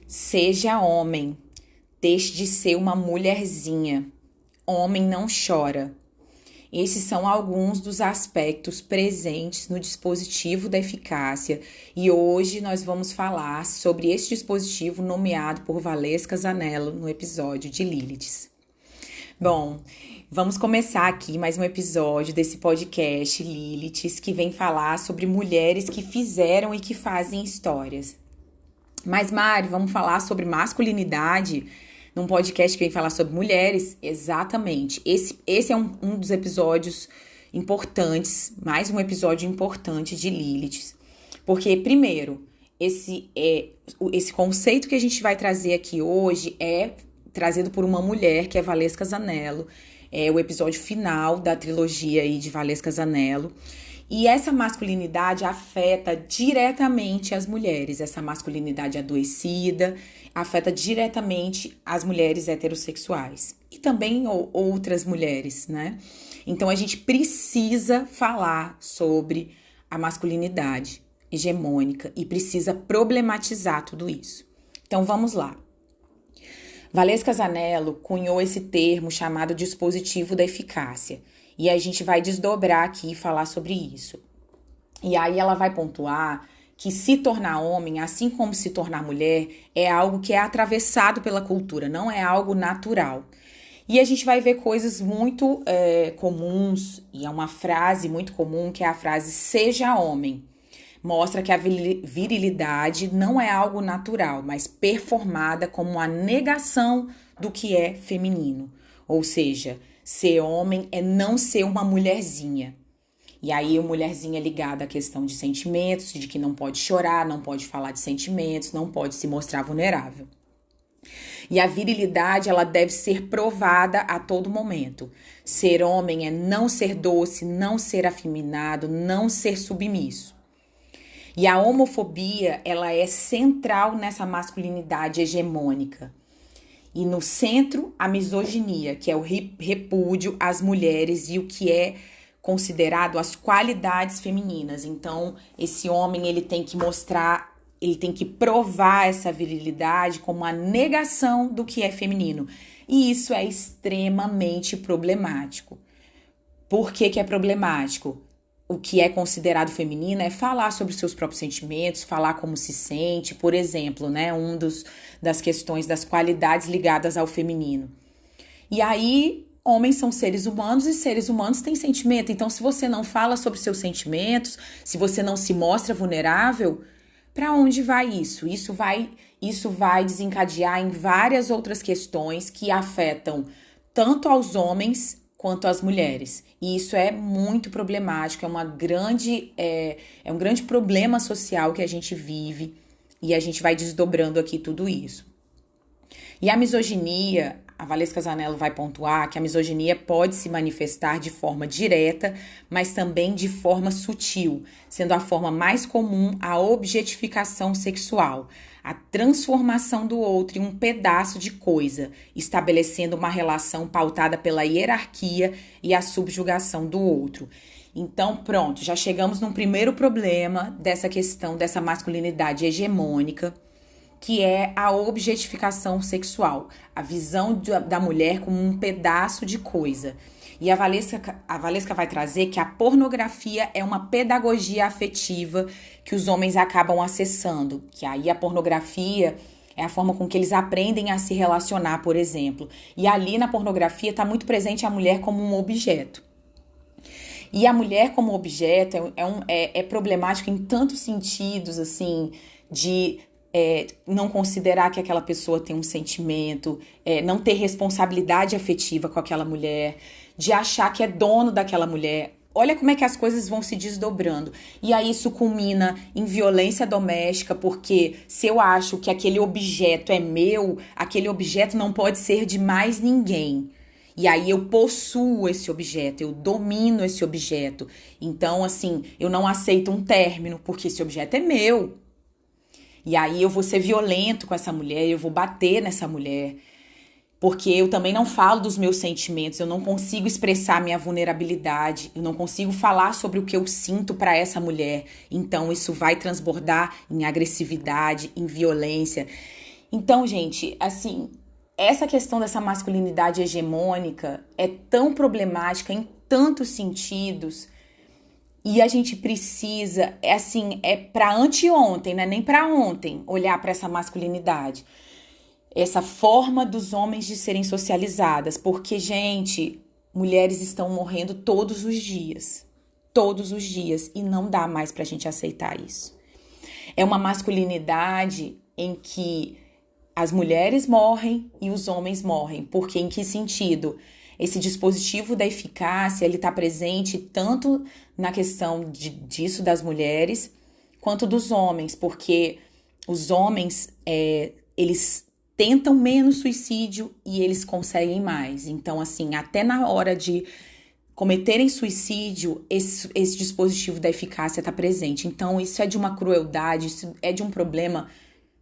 Seja homem, deixe de ser uma mulherzinha. Homem não chora. Esses são alguns dos aspectos presentes no dispositivo da eficácia e hoje nós vamos falar sobre esse dispositivo nomeado por Valesca Zanello no episódio de Lilith. Bom, vamos começar aqui mais um episódio desse podcast Lilith que vem falar sobre mulheres que fizeram e que fazem histórias. Mas, Mari, vamos falar sobre masculinidade num podcast que vem falar sobre mulheres? Exatamente. Esse é um dos episódios importantes, mais um episódio importante de Lilith. Porque, primeiro, esse conceito que a gente vai trazer aqui hoje é trazido por uma mulher, que é Valesca Zanello. É o episódio final da trilogia aí de Valesca Zanello. E essa masculinidade afeta diretamente as mulheres, essa masculinidade adoecida, afeta diretamente as mulheres heterossexuais e também outras mulheres, né? Então a gente precisa falar sobre a masculinidade hegemônica e precisa problematizar tudo isso. Então vamos lá. Valesca Zanello cunhou esse termo chamado dispositivo da eficácia. E a gente vai desdobrar aqui e falar sobre isso. E aí ela vai pontuar que se tornar homem, assim como se tornar mulher, é algo que é atravessado pela cultura, não é algo natural. E a gente vai ver coisas muito comuns, e é uma frase muito comum, que é a frase seja homem. Mostra que a virilidade não é algo natural, mas performada como a negação do que é feminino. Ou seja, ser homem é não ser uma mulherzinha. E aí, a mulherzinha é ligada à questão de sentimentos, de que não pode chorar, não pode falar de sentimentos, não pode se mostrar vulnerável. E a virilidade, ela deve ser provada a todo momento. Ser homem é não ser doce, não ser afeminado, não ser submisso. E a homofobia, ela é central nessa masculinidade hegemônica. E no centro, a misoginia, que é o repúdio às mulheres e o que é considerado as qualidades femininas. Então, esse homem, ele tem que mostrar, ele tem que provar essa virilidade como a negação do que é feminino. E isso é extremamente problemático. Por que que é problemático? O que é considerado feminino é falar sobre os seus próprios sentimentos, falar como se sente, por exemplo, né? Das questões das qualidades ligadas ao feminino. E aí, homens são seres humanos e seres humanos têm sentimento. Então, se você não fala sobre seus sentimentos, se você não se mostra vulnerável, para onde vai isso? Isso vai desencadear em várias outras questões que afetam tanto aos homens quanto às mulheres. E isso é muito problemático, é um grande problema social que a gente vive e a gente vai desdobrando aqui tudo isso. E a misoginia, a Valesca Zanello vai pontuar que a misoginia pode se manifestar de forma direta, mas também de forma sutil, sendo a forma mais comum a objetificação sexual, a transformação do outro em um pedaço de coisa, estabelecendo uma relação pautada pela hierarquia e a subjugação do outro. Então, pronto, já chegamos num primeiro problema dessa questão dessa masculinidade hegemônica, que é a objetificação sexual, a visão da mulher como um pedaço de coisa. E a Valesca vai trazer que a pornografia é uma pedagogia afetiva que os homens acabam acessando, que aí a pornografia é a forma com que eles aprendem a se relacionar, por exemplo. E ali na pornografia está muito presente a mulher como um objeto. E a mulher como objeto é problemático em tantos sentidos, assim, de não considerar que aquela pessoa tem um sentimento, não ter responsabilidade afetiva com aquela mulher, de achar que é dono daquela mulher. Olha como é que as coisas vão se desdobrando. E aí isso culmina em violência doméstica, porque se eu acho que aquele objeto é meu, aquele objeto não pode ser de mais ninguém. E aí eu possuo esse objeto, eu domino esse objeto. Então, assim, eu não aceito um término, porque esse objeto é meu. E aí eu vou ser violento com essa mulher, eu vou bater nessa mulher. Porque eu também não falo dos meus sentimentos, eu não consigo expressar minha vulnerabilidade, eu não consigo falar sobre o que eu sinto para essa mulher. Então isso vai transbordar em agressividade, em violência. Então, gente, assim, essa questão dessa masculinidade hegemônica é tão problemática em tantos sentidos e a gente precisa, é para anteontem, né? Nem para ontem, olhar para essa masculinidade, essa forma dos homens de serem socializadas, porque, gente, mulheres estão morrendo todos os dias, e não dá mais pra gente aceitar isso. É uma masculinidade em que as mulheres morrem e os homens morrem. Porque em que sentido? Esse dispositivo da eficácia, ele está presente tanto na questão disso das mulheres, quanto dos homens. Porque os homens, eles tentam menos suicídio e eles conseguem mais. Então, assim, até na hora de cometerem suicídio, esse dispositivo da eficácia está presente. Então, isso é de uma crueldade, isso é de um problema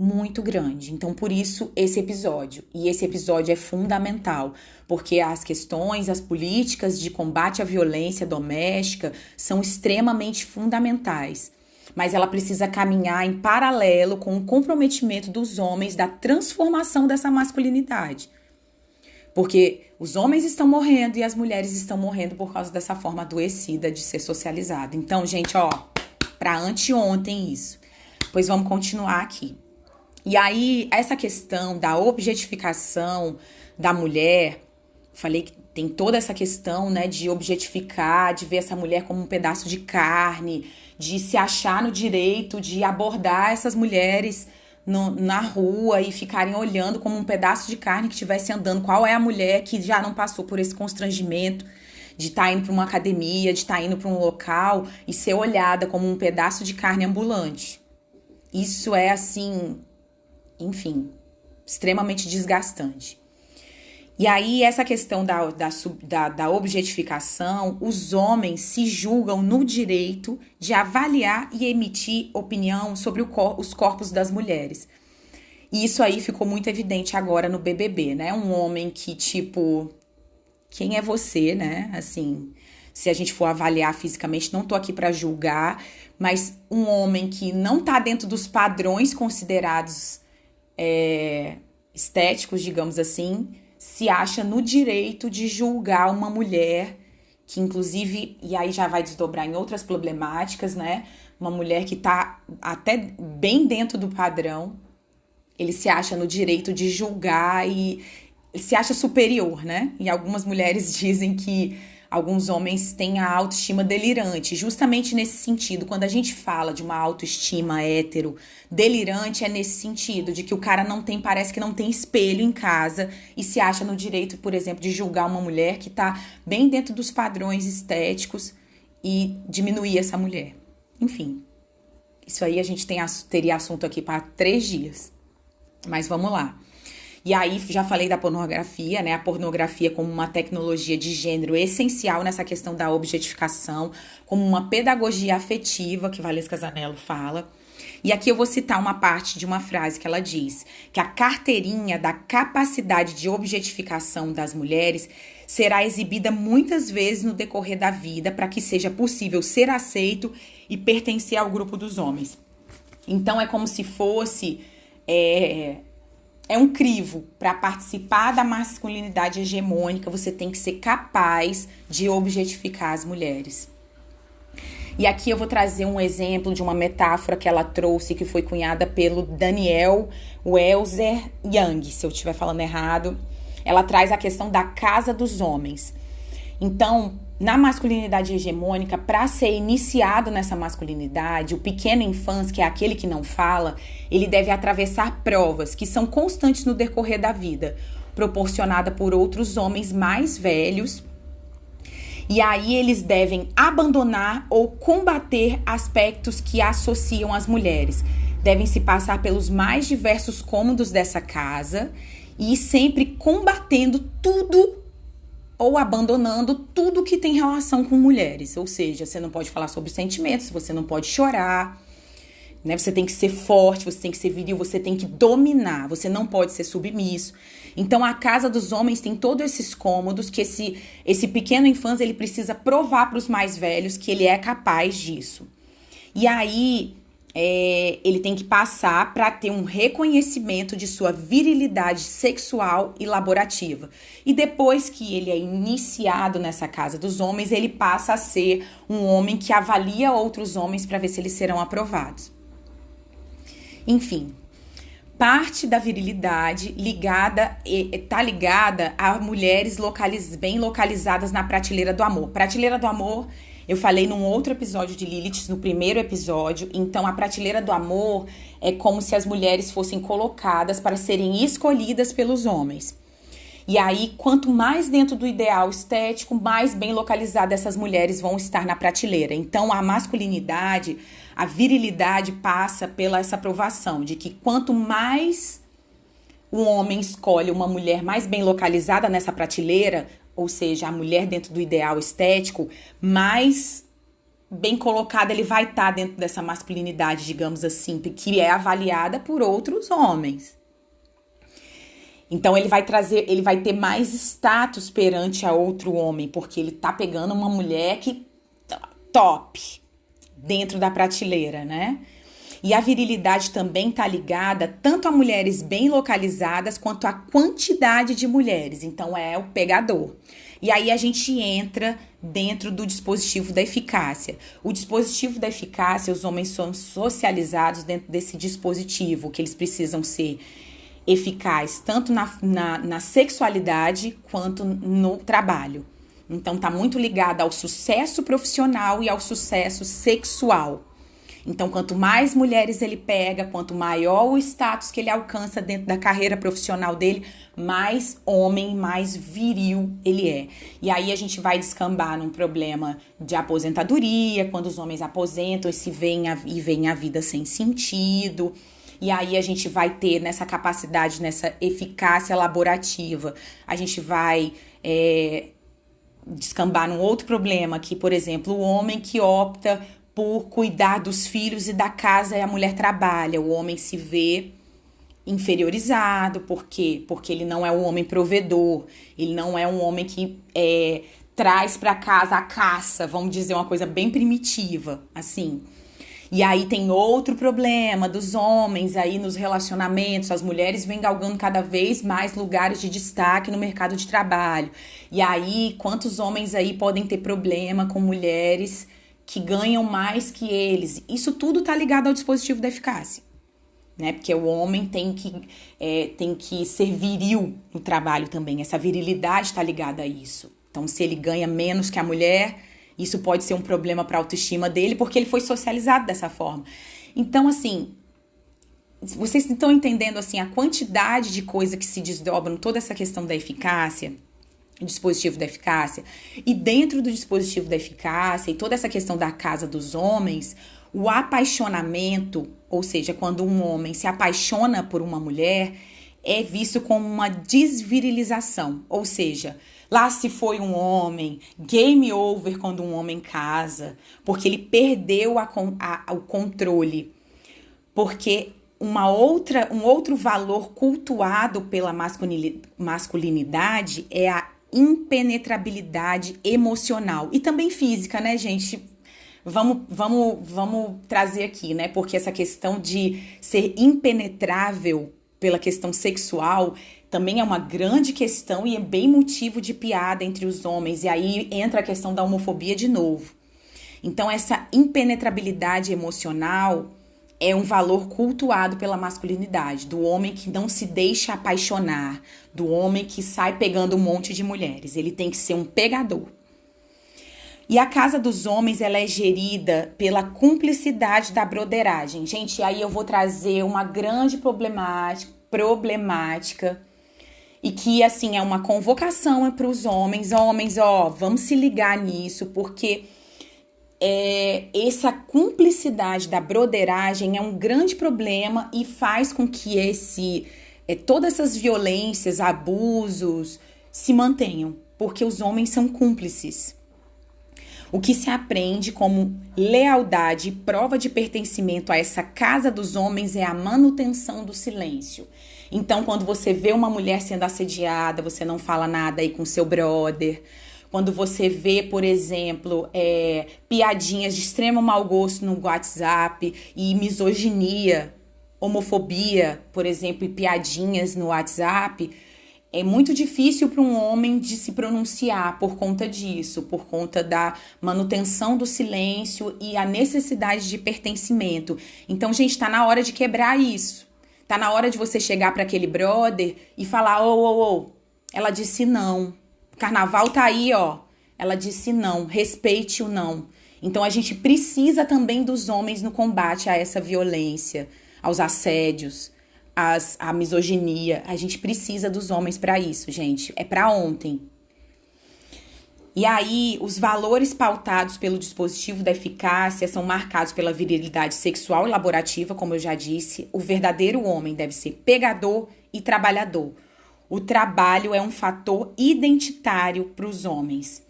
muito grande. Então, por isso, esse episódio. E esse episódio é fundamental, porque as questões, as políticas de combate à violência doméstica são extremamente fundamentais. Mas ela precisa caminhar em paralelo com o comprometimento dos homens da transformação dessa masculinidade. Porque os homens estão morrendo e as mulheres estão morrendo por causa dessa forma adoecida de ser socializada. Então, gente, para anteontem isso. Pois vamos continuar aqui. E aí, essa questão da objetificação da mulher, falei que tem toda essa questão, né, de objetificar, de ver essa mulher como um pedaço de carne, de se achar no direito de abordar essas mulheres na rua e ficarem olhando como um pedaço de carne que estivesse andando. Qual é a mulher que já não passou por esse constrangimento de estar indo para uma academia, de estar indo para um local e ser olhada como um pedaço de carne ambulante? Isso é, assim, enfim, extremamente desgastante. E aí, essa questão da objetificação, os homens se julgam no direito de avaliar e emitir opinião sobre os corpos das mulheres. E isso aí ficou muito evidente agora no BBB, né? Um homem que, tipo, quem é você, né? Assim, se a gente for avaliar fisicamente, não tô aqui pra julgar, mas um homem que não tá dentro dos padrões considerados estéticos, digamos assim, se acha no direito de julgar uma mulher que, inclusive, e aí já vai desdobrar em outras problemáticas, né? Uma mulher que tá até bem dentro do padrão, ele se acha no direito de julgar e se acha superior, né? E algumas mulheres dizem que alguns homens têm a autoestima delirante, justamente nesse sentido. Quando a gente fala de uma autoestima hétero delirante, é nesse sentido, de que o cara parece que não tem espelho em casa e se acha no direito, por exemplo, de julgar uma mulher que tá bem dentro dos padrões estéticos e diminuir essa mulher. Enfim, isso aí a gente teria assunto aqui para 3 dias. Mas vamos lá. E aí, já falei da pornografia, né? A pornografia como uma tecnologia de gênero essencial nessa questão da objetificação, como uma pedagogia afetiva, que Valesca Zanello fala. E aqui eu vou citar uma parte de uma frase que ela diz, que a carteirinha da capacidade de objetificação das mulheres será exibida muitas vezes no decorrer da vida para que seja possível ser aceito e pertencer ao grupo dos homens. Então, é como se fosse... É um crivo. Para participar da masculinidade hegemônica, você tem que ser capaz de objetificar as mulheres. E aqui eu vou trazer um exemplo de uma metáfora que ela trouxe, que foi cunhada pelo Daniel Welser Young, se eu estiver falando errado. Ela traz a questão da casa dos homens. Então, na masculinidade hegemônica, para ser iniciado nessa masculinidade, o pequeno infância, que é aquele que não fala, ele deve atravessar provas que são constantes no decorrer da vida, proporcionada por outros homens mais velhos. E aí eles devem abandonar ou combater aspectos que associam as mulheres. Devem se passar pelos mais diversos cômodos dessa casa e sempre combatendo tudo ou abandonando tudo que tem relação com mulheres. Ou seja, você não pode falar sobre sentimentos, você não pode chorar, né? Você tem que ser forte, você tem que ser viril, você tem que dominar, você não pode ser submisso. Então, a casa dos homens tem todos esses cômodos que esse pequeno infância, ele precisa provar para os mais velhos que ele é capaz disso. E aí, ele tem que passar para ter um reconhecimento de sua virilidade sexual e laborativa. E depois que ele é iniciado nessa casa dos homens, ele passa a ser um homem que avalia outros homens para ver se eles serão aprovados. Enfim, parte da virilidade está ligada a mulheres bem localizadas na prateleira do amor. Prateleira do amor, eu falei num outro episódio de Lilith, no primeiro episódio. Então, a prateleira do amor é como se as mulheres fossem colocadas para serem escolhidas pelos homens. E aí, quanto mais dentro do ideal estético, mais bem localizadas essas mulheres vão estar na prateleira. Então, a masculinidade, a virilidade passa pela essa aprovação de que quanto mais o homem escolhe uma mulher mais bem localizada nessa prateleira, ou seja, a mulher dentro do ideal estético, mais bem colocada ele vai estar dentro dessa masculinidade, digamos assim, que é avaliada por outros homens. Então ele vai ter mais status perante a outro homem, porque ele tá pegando uma mulher que top dentro da prateleira, né? E a virilidade também tá ligada tanto a mulheres bem localizadas quanto a quantidade de mulheres. Então é o pegador. E aí a gente entra dentro do dispositivo da eficácia. O dispositivo da eficácia, os homens são socializados dentro desse dispositivo, que eles precisam ser eficazes tanto na sexualidade quanto no trabalho. Então tá muito ligado ao sucesso profissional e ao sucesso sexual. Então, quanto mais mulheres ele pega, quanto maior o status que ele alcança dentro da carreira profissional dele, mais homem, mais viril ele é. E aí a gente vai descambar num problema de aposentadoria, quando os homens aposentam e veem a vida sem sentido. E aí a gente vai ter nessa capacidade, nessa eficácia laborativa, a gente vai descambar num outro problema, que, por exemplo, o homem que opta por cuidar dos filhos e da casa e a mulher trabalha. O homem se vê inferiorizado. Por quê? Porque ele não é um homem provedor. Ele não é um homem que traz para casa a caça, vamos dizer uma coisa bem primitiva, assim. E aí tem outro problema dos homens aí nos relacionamentos. As mulheres vêm galgando cada vez mais lugares de destaque no mercado de trabalho. E aí, quantos homens aí podem ter problema com mulheres que ganham mais que eles? Isso tudo tá ligado ao dispositivo da eficácia, né? Porque o homem tem que ser viril no trabalho também. Essa virilidade tá ligada a isso. Então, se ele ganha menos que a mulher, isso pode ser um problema para a autoestima dele, porque ele foi socializado dessa forma. Então, assim, vocês estão entendendo assim a quantidade de coisa que se desdobram toda essa questão da eficácia? O dispositivo da eficácia, e dentro do dispositivo da eficácia e toda essa questão da casa dos homens, o apaixonamento, ou seja, quando um homem se apaixona por uma mulher, é visto como uma desvirilização, ou seja, lá se foi um homem, game over quando um homem casa, porque ele perdeu o controle, porque um outro valor cultuado pela masculinidade é a impenetrabilidade emocional e também física, né, gente? Vamos trazer aqui, né? Porque essa questão de ser impenetrável pela questão sexual também é uma grande questão e é bem motivo de piada entre os homens. E aí entra a questão da homofobia de novo. Então, essa impenetrabilidade emocional é um valor cultuado pela masculinidade, do homem que não se deixa apaixonar, do homem que sai pegando um monte de mulheres. Ele tem que ser um pegador. E a casa dos homens, ela é gerida pela cumplicidade da broderagem. Gente, aí eu vou trazer uma grande problemática e que, assim, é uma convocação para os homens. Homens, vamos se ligar nisso, porque essa cumplicidade da broderagem é um grande problema e faz com que todas essas violências, abusos se mantenham, porque os homens são cúmplices. O que se aprende como lealdade e prova de pertencimento a essa casa dos homens é a manutenção do silêncio. Então, quando você vê uma mulher sendo assediada, você não fala nada aí com seu brother. quando você vê, por exemplo, piadinhas de extremo mau gosto no WhatsApp e misoginia, homofobia, por exemplo, e piadinhas no WhatsApp, é muito difícil para um homem de se pronunciar por conta disso, por conta da manutenção do silêncio e a necessidade de pertencimento. Então, gente, tá na hora de quebrar isso. Tá na hora de você chegar para aquele brother e falar: ô, ela disse não. Carnaval tá aí, ó. Ela disse não, respeite o não. Então, a gente precisa também dos homens no combate a essa violência, aos assédios, a misoginia. A gente precisa dos homens para isso, gente. É para ontem. E aí, os valores pautados pelo dispositivo da eficácia são marcados pela virilidade sexual e laborativa, como eu já disse. O verdadeiro homem deve ser pegador e trabalhador. O trabalho é um fator identitário para os homens.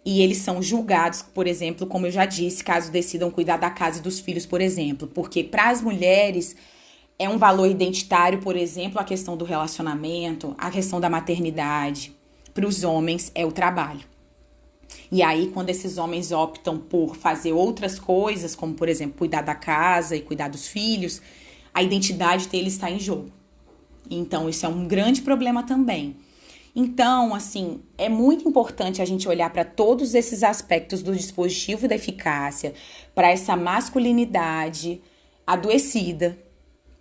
E eles são julgados, por exemplo, como eu já disse, caso decidam cuidar da casa e dos filhos, por exemplo. Porque para as mulheres é um valor identitário, por exemplo, a questão do relacionamento, a questão da maternidade. Para os homens é o trabalho. E aí, quando esses homens optam por fazer outras coisas, como, por exemplo, cuidar da casa e cuidar dos filhos, a identidade deles está em jogo. Então, isso é um grande problema também. Então, assim, é muito importante a gente olhar para todos esses aspectos do dispositivo da eficácia, para essa masculinidade adoecida,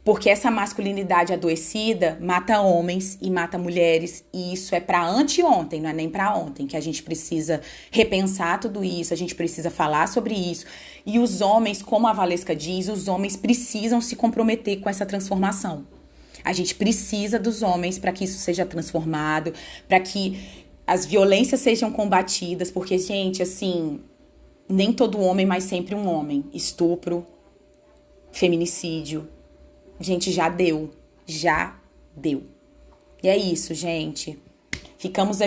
porque essa masculinidade adoecida mata homens e mata mulheres, e isso é para anteontem, não é nem para ontem, que a gente precisa repensar tudo isso, a gente precisa falar sobre isso. E os homens, como a Valesca diz, os homens precisam se comprometer com essa transformação. A gente precisa dos homens para que isso seja transformado, para que as violências sejam combatidas, porque, gente, assim, nem todo homem, mas sempre um homem. Estupro, feminicídio. Gente, já deu. E é isso, gente. Ficamos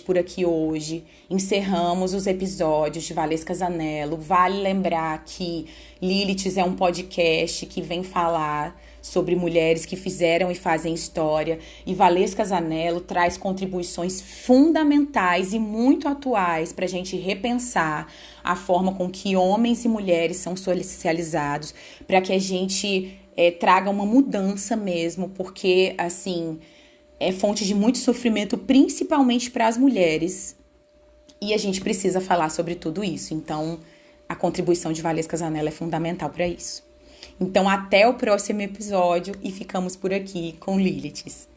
por aqui hoje. Encerramos os episódios de Valesca Zanello. Vale lembrar que Liliths é um podcast que vem falar sobre mulheres que fizeram e fazem história. E Valesca Zanello traz contribuições fundamentais e muito atuais para a gente repensar a forma com que homens e mulheres são socializados, para que a gente traga uma mudança mesmo, porque, assim, é fonte de muito sofrimento, principalmente para as mulheres. E a gente precisa falar sobre tudo isso. Então, a contribuição de Valesca Zanello é fundamental para isso. Então, até o próximo episódio e ficamos por aqui com Liliths.